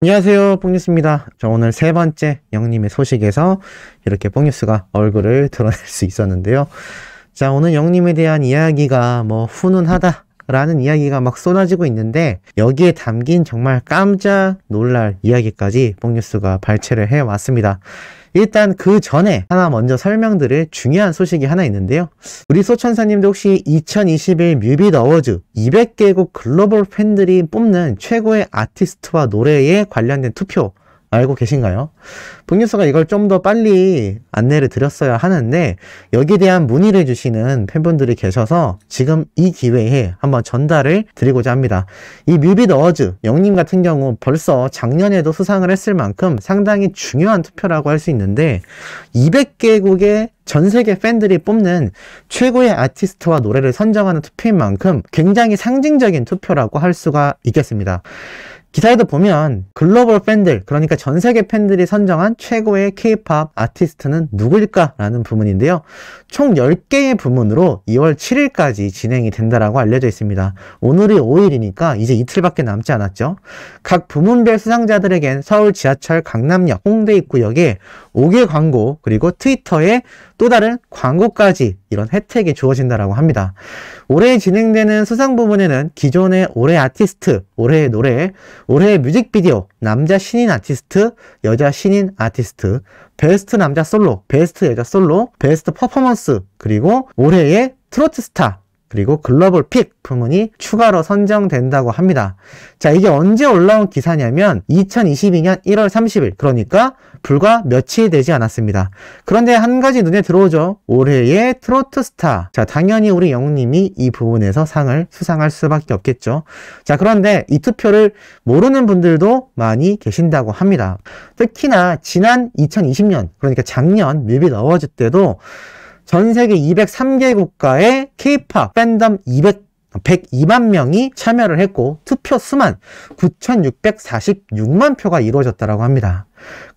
안녕하세요, 뽕뉴스입니다. 저 오늘 세 번째 영님의 소식에서 이렇게 뽕뉴스가 얼굴을 드러낼 수 있었는데요. 자, 오늘 영님에 대한 이야기가 훈훈하다 라는 이야기가 막 쏟아지고 있는데, 여기에 담긴 정말 깜짝 놀랄 이야기까지 뽕뉴스가 발췌를 해왔습니다. 일단 그 전에 하나 먼저 설명드릴 중요한 소식이 하나 있는데요. 우리 소천사님도 혹시 2021 뮤빗 어워즈 200개국 글로벌 팬들이 뽑는 최고의 아티스트와 노래에 관련된 투표 알고 계신가요? 뽕뉴스가 이걸 좀 더 빨리 안내를 드렸어야 하는데, 여기에 대한 문의를 해주시는 팬분들이 계셔서 지금 이 기회에 한번 전달을 드리고자 합니다. 이 뮤빗 어워즈 영님 같은 경우 벌써 작년에도 수상을 했을 만큼 상당히 중요한 투표라고 할 수 있는데, 200개국의 전 세계 팬들이 뽑는 최고의 아티스트와 노래를 선정하는 투표인 만큼 굉장히 상징적인 투표라고 할 수가 있겠습니다. 기사에도 보면 글로벌 팬들, 그러니까 전 세계 팬들이 선정한 최고의 K-POP 아티스트는 누구일까? 라는 부문인데요. 총 10개의 부문으로 2월 7일까지 진행이 된다라고 알려져 있습니다. 오늘이 5일이니까 이제 이틀밖에 남지 않았죠. 각 부문별 수상자들에겐 서울 지하철 강남역, 홍대 입구역에 5개 광고, 그리고 트위터에 또 다른 광고까지 이런 혜택이 주어진다라고 합니다. 올해 진행되는 수상 부분에는 기존의 올해 아티스트, 올해의 노래, 올해의 뮤직비디오, 남자 신인 아티스트, 여자 신인 아티스트, 베스트 남자 솔로, 베스트 여자 솔로, 베스트 퍼포먼스, 그리고 올해의 트로트 스타, 그리고 글로벌 픽 부문이 추가로 선정된다고 합니다. 자, 이게 언제 올라온 기사냐면 2022년 1월 30일, 그러니까 불과 며칠 되지 않았습니다. 그런데 한 가지 눈에 들어오죠. 올해의 트로트 스타. 자, 당연히 우리 영님이 이 부분에서 상을 수상할 수밖에 없겠죠. 자, 그런데 이 투표를 모르는 분들도 많이 계신다고 합니다. 특히나 지난 2020년, 그러니까 작년 뮤빗 어워즈 때도 전 세계 203개 국가의 K-POP 팬덤 102만 명이 참여를 했고, 투표 수만 9,646만 표가 이루어졌다고 합니다.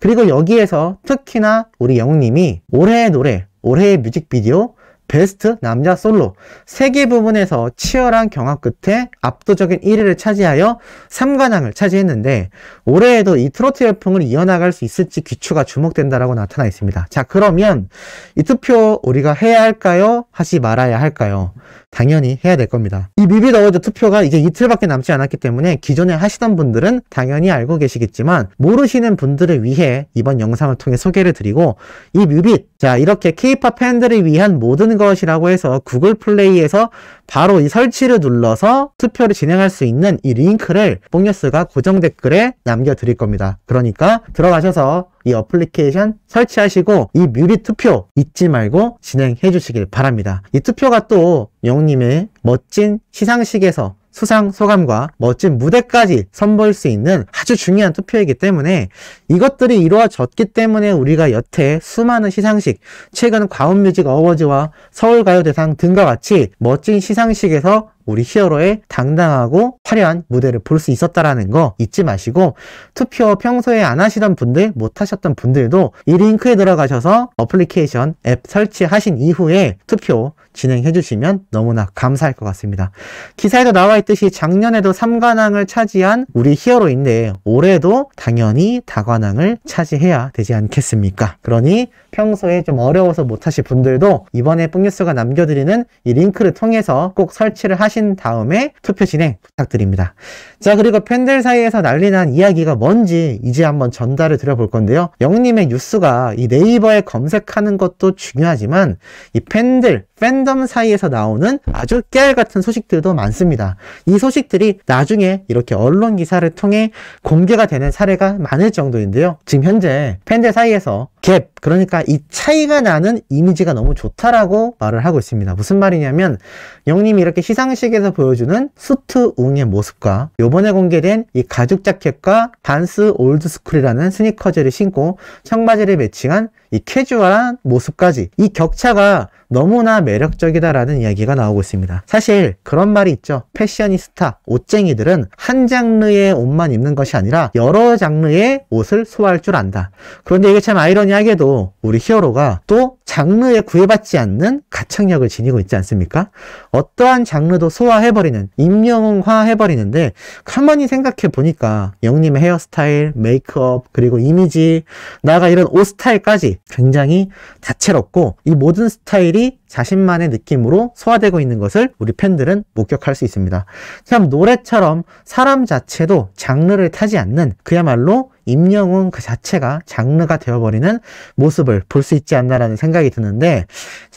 그리고 여기에서 특히나 우리 영웅님이 올해의 노래, 올해의 뮤직비디오, 베스트 남자 솔로 3개 부분에서 치열한 경합 끝에 압도적인 1위를 차지하여 3관왕을 차지했는데, 올해에도 이 트로트 열풍을 이어나갈 수 있을지 귀추가 주목된다라고 나타나 있습니다. 자, 그러면 이 투표 우리가 해야 할까요? 하지 말아야 할까요? 당연히 해야 될 겁니다. 이 뮤빗 어워즈 투표가 이제 이틀밖에 남지 않았기 때문에 기존에 하시던 분들은 당연히 알고 계시겠지만, 모르시는 분들을 위해 이번 영상을 통해 소개를 드리고, 이 뮤빗, 자, 이렇게 K-POP 팬들을 위한 모든 것이라고 해서 구글 플레이에서 바로 이 설치를 눌러서 투표를 진행할 수 있는 이 링크를 뽕뉴스가 고정 댓글에 남겨드릴 겁니다. 그러니까 들어가셔서 이 어플리케이션 설치하시고 이 뮤빗 투표 잊지 말고 진행해 주시길 바랍니다. 이 투표가 또 영님의 멋진 시상식에서 수상 소감과 멋진 무대까지 선보일 수 있는 아주 중요한 투표이기 때문에, 이것들이 이루어졌기 때문에 우리가 여태 수많은 시상식, 최근 과운뮤직 어워즈와 서울가요대상 등과 같이 멋진 시상식에서 우리 히어로의 당당하고 화려한 무대를 볼 수 있었다라는 거 잊지 마시고, 투표 평소에 안 하시던 분들, 못 하셨던 분들도 이 링크에 들어가셔서 어플리케이션 앱 설치하신 이후에 투표 진행해 주시면 너무나 감사할 것 같습니다. 기사에도 나와 있듯이 작년에도 3관왕을 차지한 우리 히어로인데, 올해도 당연히 다관왕을 차지해야 되지 않겠습니까? 그러니 평소에 좀 어려워서 못하실 분들도 이번에 뽕뉴스가 남겨드리는 이 링크를 통해서 꼭 설치를 하신 다음에 투표 진행 부탁드립니다. 자, 그리고 팬들 사이에서 난리난 이야기가 뭔지 이제 한번 전달을 드려볼 건데요. 영님의 뉴스가 이 네이버에 검색하는 것도 중요하지만, 이 팬덤 사이에서 나오는 아주 깨알 같은 소식들도 많습니다. 이 소식들이 나중에 이렇게 언론 기사를 통해 공개가 되는 사례가 많을 정도인데요. 지금 현재 팬들 사이에서 갭, 그러니까 이 차이가 나는 이미지가 너무 좋다라고 말을 하고 있습니다. 무슨 말이냐면, 영님이 이렇게 시상식에서 보여주는 수트 웅의 모습과 요번에 공개된 이 가죽 자켓과 반스 올드스쿨이라는 스니커즈를 신고 청바지를 매칭한 이 캐주얼한 모습까지 이 격차가 너무나 매력적이다라는 이야기가 나오고 있습니다. 사실 그런 말이 있죠. 패셔니스타, 옷쟁이들은 한 장르의 옷만 입는 것이 아니라 여러 장르의 옷을 소화할 줄 안다. 그런데 이게 참 아이러니하게도 우리 히어로가 또 장르에 구애받지 않는 가창력을 지니고 있지 않습니까? 어떠한 장르도 소화해버리는, 임영웅화해버리는데 가만히 생각해 보니까 영님의 헤어스타일, 메이크업, 그리고 이미지, 나아가 이런 옷 스타일까지 굉장히 다채롭고 이 모든 스타일이 자신만의 느낌으로 소화되고 있는 것을 우리 팬들은 목격할 수 있습니다. 참 노래처럼 사람 자체도 장르를 타지 않는 그야말로 임영웅 그 자체가 장르가 되어버리는 모습을 볼 수 있지 않나라는 생각이 드는데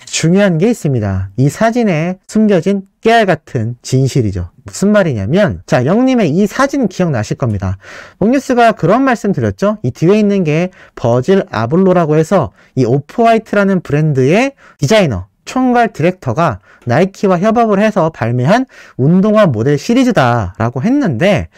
중요한 게 있습니다. 이 사진에 숨겨진 깨알같은 진실이죠. 무슨 말이냐면 자, 영님의 이 사진 기억나실 겁니다. 목뉴스가 그런 말씀 드렸죠. 이 뒤에 있는 게 버질 아블로라고 해서 이 오프화이트라는 브랜드의 디자이너 총괄 디렉터가 나이키와 협업을 해서 발매한 운동화 모델 시리즈다라고 했는데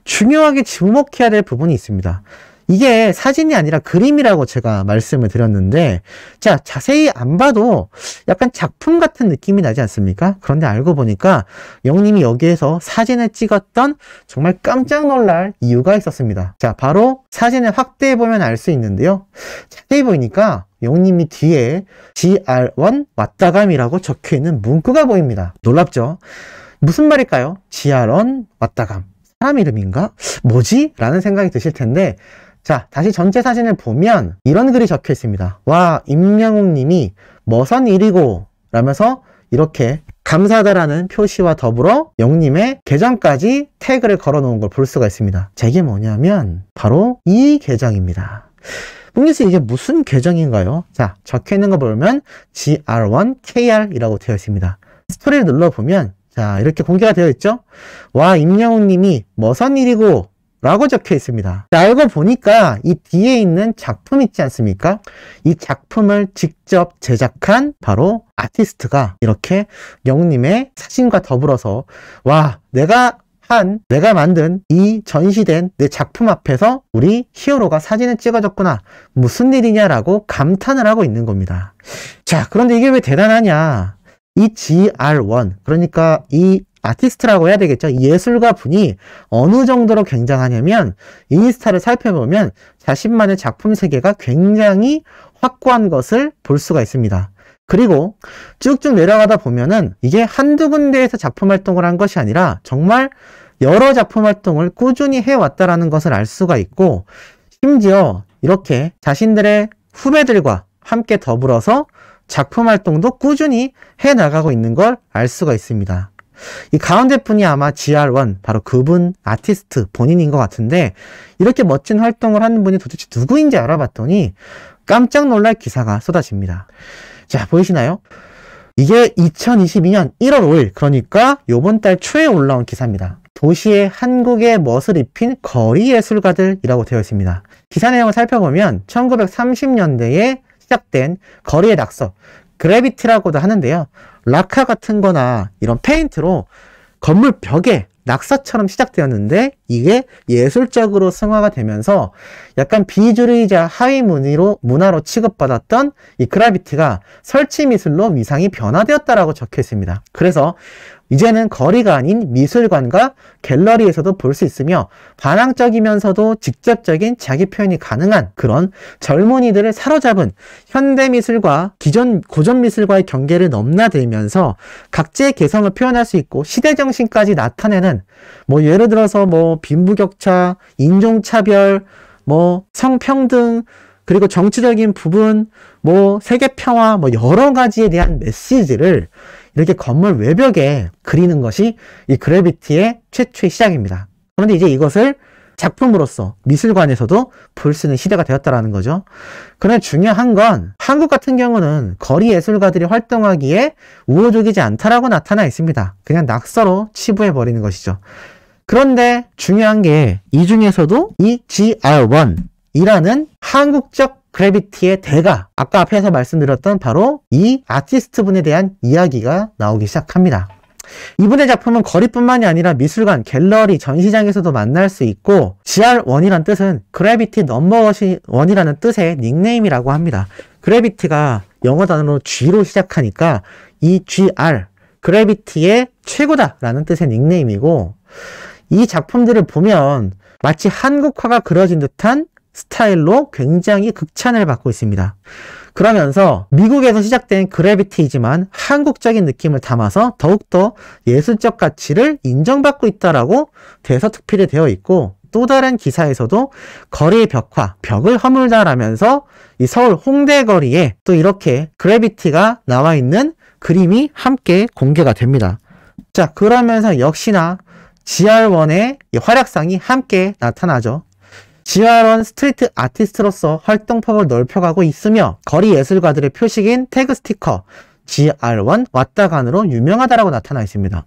중요하게 주목해야 될 부분이 있습니다. 이게 사진이 아니라 그림이라고 제가 말씀을 드렸는데 자, 자세히 안 봐도 약간 작품 같은 느낌이 나지 않습니까? 그런데 알고 보니까 영님이 여기에서 사진을 찍었던 정말 깜짝 놀랄 이유가 있었습니다. 자, 바로 사진을 확대해 보면 알 수 있는데요. 자세히 보니까 영님이 뒤에 GR1 왔다감이라고 적혀있는 문구가 보입니다. 놀랍죠? 무슨 말일까요? GR1 왔다감. 사람 이름인가? 뭐지? 라는 생각이 드실 텐데 자, 다시 전체 사진을 보면 이런 글이 적혀 있습니다. 와, 임영웅 님이 머선 일이고 라면서 이렇게 감사하다라는 표시와 더불어 영님의 계정까지 태그를 걸어 놓은 걸 볼 수가 있습니다. 자, 이게 뭐냐면 바로 이 계정입니다. 목뉴스 이게 무슨 계정인가요? 자, 적혀 있는 거 보면 GR1KR 이라고 되어 있습니다. 스토리를 눌러보면 자, 이렇게 공개가 되어 있죠? 와, 임영웅 님이 머선 일이고 라고 적혀 있습니다. 자, 알고 보니까 이 뒤에 있는 작품 있지 않습니까? 이 작품을 직접 제작한 바로 아티스트가 이렇게 영웅님의 사진과 더불어서 와, 내가 만든 이 전시된 내 작품 앞에서 우리 히어로가 사진을 찍어줬구나. 무슨 일이냐라고 감탄을 하고 있는 겁니다. 자, 그런데 이게 왜 대단하냐? 이 GR1, 그러니까 이 아티스트라고 해야 되겠죠. 이 예술가 분이 어느 정도로 굉장하냐면 인스타를 살펴보면 자신만의 작품 세계가 굉장히 확고한 것을 볼 수가 있습니다. 그리고 쭉쭉 내려가다 보면은 이게 한두 군데에서 작품 활동을 한 것이 아니라 정말 여러 작품 활동을 꾸준히 해왔다라는 것을 알 수가 있고 심지어 이렇게 자신들의 후배들과 함께 더불어서 작품 활동도 꾸준히 해나가고 있는 걸 알 수가 있습니다. 이 가운데 분이 아마 GR1 바로 그분 아티스트 본인인 것 같은데 이렇게 멋진 활동을 하는 분이 도대체 누구인지 알아봤더니 깜짝 놀랄 기사가 쏟아집니다. 자, 보이시나요? 이게 2022년 1월 5일 그러니까 요번 달 초에 올라온 기사입니다. 도시에 한국의 멋을 입힌 거리 예술가들이라고 되어 있습니다. 기사 내용을 살펴보면 1930년대에 시작된 거리의 낙서 그래비티라고도 하는데요. 라카 같은 거나 이런 페인트로 건물 벽에 낙서처럼 시작되었는데 이게 예술적으로 승화가 되면서 약간 비주류이자 하위 문화로 취급받았던 이 그래비티가 설치 미술로 위상이 변화되었다라고 적혀 있습니다. 그래서 이제는 거리가 아닌 미술관과 갤러리에서도 볼 수 있으며 반항적이면서도 직접적인 자기 표현이 가능한 그런 젊은이들을 사로잡은 현대미술과 기존 고전미술과의 경계를 넘나들면서 각자의 개성을 표현할 수 있고 시대정신까지 나타내는 뭐 예를 들어서 뭐 빈부격차, 인종차별, 뭐 성평등, 그리고 정치적인 부분, 뭐 세계평화, 뭐 여러 가지에 대한 메시지를 이렇게 건물 외벽에 그리는 것이 이 그래비티의 최초의 시작입니다. 그런데 이제 이것을 작품으로서 미술관에서도 볼 수 있는 시대가 되었다라는 거죠. 그런데 중요한 건 한국 같은 경우는 거리 예술가들이 활동하기에 우호적이지 않다라고 나타나 있습니다. 그냥 낙서로 치부해버리는 것이죠. 그런데 중요한 게 이 중에서도 이 GR1 이라는 한국적 그래비티의 대가, 아까 앞에서 말씀드렸던 바로 이 아티스트 분에 대한 이야기가 나오기 시작합니다. 이분의 작품은 거리뿐만이 아니라 미술관, 갤러리, 전시장에서도 만날 수 있고 GR1이란 뜻은 그래비티 넘버 1이라는 뜻의 닉네임이라고 합니다. 그래비티가 영어 단어로 G로 시작하니까 이 GR, 그래비티의 최고다라는 뜻의 닉네임이고 이 작품들을 보면 마치 한국화가 그려진 듯한 스타일로 굉장히 극찬을 받고 있습니다. 그러면서 미국에서 시작된 그래비티이지만 한국적인 느낌을 담아서 더욱더 예술적 가치를 인정받고 있다라고 대서특필이 되어 있고 또 다른 기사에서도 거리의 벽화, 벽을 허물다라면서 이 서울 홍대 거리에 또 이렇게 그래비티가 나와 있는 그림이 함께 공개가 됩니다. 자, 그러면서 역시나 GR1의 활약상이 함께 나타나죠. GR1 스트리트 아티스트로서 활동폭을 넓혀가고 있으며 거리 예술가들의 표식인 태그 스티커 GR1 왔다간으로 유명하다라고 나타나 있습니다.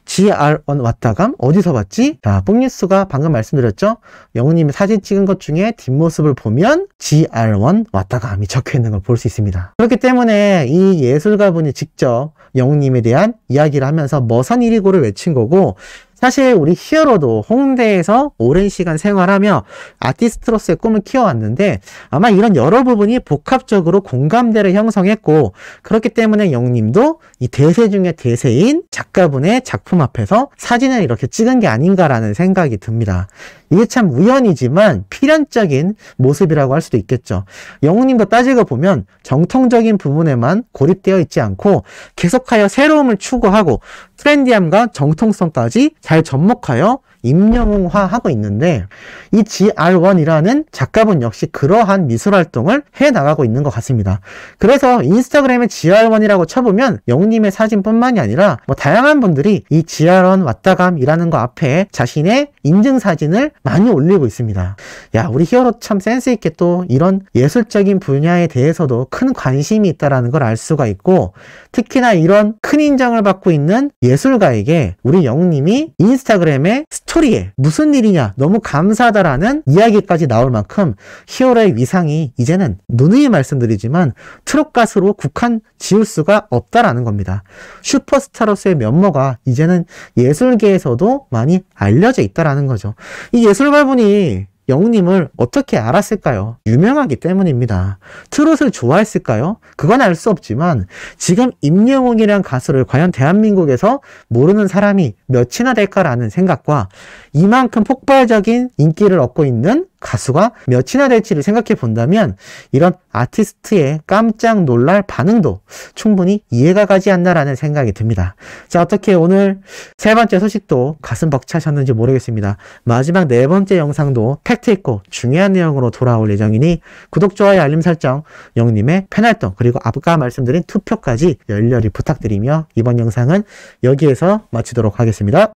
GR1 왔다감? 어디서 봤지? 자, 뽕뉴스가 방금 말씀드렸죠? 영우님이 사진 찍은 것 중에 뒷모습을 보면 GR1 왔다감이 적혀 있는 걸 볼 수 있습니다. 그렇기 때문에 이 예술가분이 직접 영우님에 대한 이야기를 하면서 머선일이고를 외친 거고 사실 우리 히어로도 홍대에서 오랜 시간 생활하며 아티스트로서의 꿈을 키워왔는데 아마 이런 여러 부분이 복합적으로 공감대를 형성했고 그렇기 때문에 영님도 이 대세 중의 대세인 작가분의 작품 앞에서 사진을 이렇게 찍은 게 아닌가라는 생각이 듭니다. 이게 참 우연이지만 필연적인 모습이라고 할 수도 있겠죠. 영우님도 따지고 보면 정통적인 부분에만 고립되어 있지 않고 계속하여 새로움을 추구하고 트렌디함과 정통성까지 잘 접목하여 임영웅화하고 있는데 이 GR1이라는 작가분 역시 그러한 미술활동을 해나가고 있는 것 같습니다. 그래서 인스타그램에 GR1이라고 쳐보면 영우님의 사진뿐만이 아니라 다양한 분들이 이 GR1 왔다감이라는 거 앞에 자신의 인증사진을 많이 올리고 있습니다. 야, 우리 히어로 참 센스있게 또 이런 예술적인 분야에 대해서도 큰 관심이 있다는 걸 알 수가 있고 특히나 이런 큰 인정을 받고 있는 예술가에게 우리 영우님이 인스타그램에 스토리에 무슨 일이냐 너무 감사하다라는 이야기까지 나올 만큼 히어로의 위상이 이제는 누누이 말씀드리지만 트롯 가수로 국한 지울 수가 없다라는 겁니다. 슈퍼스타로서의 면모가 이제는 예술계에서도 많이 알려져 있다라는 거죠. 이 예술가분이 영우님을 어떻게 알았을까요? 유명하기 때문입니다. 트롯을 좋아했을까요? 그건 알 수 없지만 지금 임영웅이라는 가수를 과연 대한민국에서 모르는 사람이 몇이나 될까라는 생각과 이만큼 폭발적인 인기를 얻고 있는 가수가 몇이나 될지를 생각해 본다면 이런 아티스트의 깜짝 놀랄 반응도 충분히 이해가 가지 않나라는 생각이 듭니다. 자, 어떻게 오늘 세 번째 소식도 가슴 벅차셨는지 모르겠습니다. 마지막 네 번째 영상도 팩트 있고 중요한 내용으로 돌아올 예정이니 구독, 좋아요, 알림 설정, 영님의 팬활동 그리고 아까 말씀드린 투표까지 열렬히 부탁드리며 이번 영상은 여기에서 마치도록 하겠습니다.